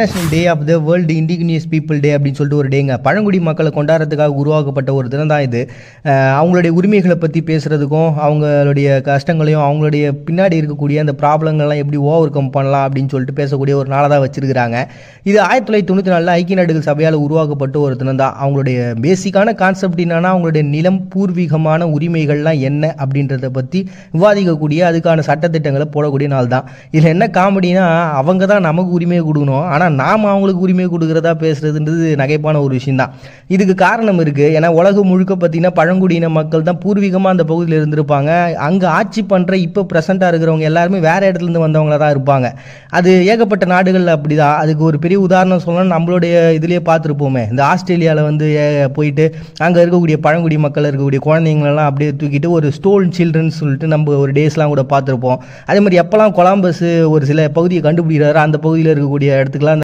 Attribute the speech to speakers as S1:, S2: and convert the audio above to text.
S1: National day of the world indigenous people day அப்படின்னு சொல்லிட்டு ஒரு டேங்க. பழங்குடி மக்களை கொண்டாடுறதுக்காக உருவாக்கப்பட்ட ஒரு தினம் தான் இது. அவங்களுடைய உரிமைகளை பற்றி பேசுகிறதுக்கும் அவங்களுடைய கஷ்டங்களையும் அவங்களுடைய பின்னாடி இருக்கக்கூடிய அந்த ப்ராப்ளங்கள்லாம் எப்படி ஓவர் கம் பண்ணலாம் அப்படின்னு சொல்லிட்டு பேசக்கூடிய ஒரு நாளாக தான் வச்சுருக்கிறாங்க. இது 1994 ஐக்கிய நாடுகள் சபையால் உருவாக்கப்பட்ட ஒரு தினம் தான். அவங்களுடைய பேசிக்கான கான்செப்ட் என்னன்னா, அவங்களுடைய நிலம் பூர்வீகமான உரிமைகள்லாம் என்ன அப்படின்றத பற்றி விவாதிக்கக்கூடிய அதுக்கான சட்டத்திட்டங்களை போடக்கூடிய நாள் தான். இதில் என்ன காமெடினா, அவங்க தான் நமக்கு உரிமையை கொடுக்கணும், ஆனால் நாம் அவங்களுக்கு உரிமை கொடுக்குறதா பேசுறதுன்றது நகைப்பான ஒரு விஷயம் தான். இதுக்கு காரணம் இருக்குது. ஏன்னா உலகம் முழுக்க பார்த்தீங்கன்னா பழங்குடியின மக்கள் தான் பூர்வீகமாக அந்த பகுதியில் இருந்திருப்பாங்க. அங்கே ஆட்சி பண்ணுற இப்போ ப்ரெசென்ட்டாக இருக்கிறவங்க எல்லாருமே வேறு இடத்துலேருந்து வந்தவங்கள தான் இருப்பாங்க. அது ஏகப்பட்ட நாடுகளில் அப்படி தான். அதுக்கு ஒரு பெரிய உதாரணம் சொல்லணும், நம்மளுடைய இதுலேயே பார்த்துருப்போமே, இந்த ஆஸ்திரேலியாவில் வந்து போயிட்டு அங்கே இருக்கக்கூடிய பழங்குடி மக்கள் இருக்கக்கூடிய குழந்தைங்களெல்லாம் அப்படியே தூக்கிட்டு ஒரு ஸ்டோன் சில்ட்ரன் சொல்லிட்டு நம்ம ஒரு டேஸ்லாம் கூட பார்த்துருப்போம். அதே மாதிரி எப்போல்லாம் கொலம்பஸ் ஒரு சில பகுதியை கண்டுபிடிக்கிறாரோ அந்த பகுதியில் இருக்கக்கூடிய இடத்துக்குலாம்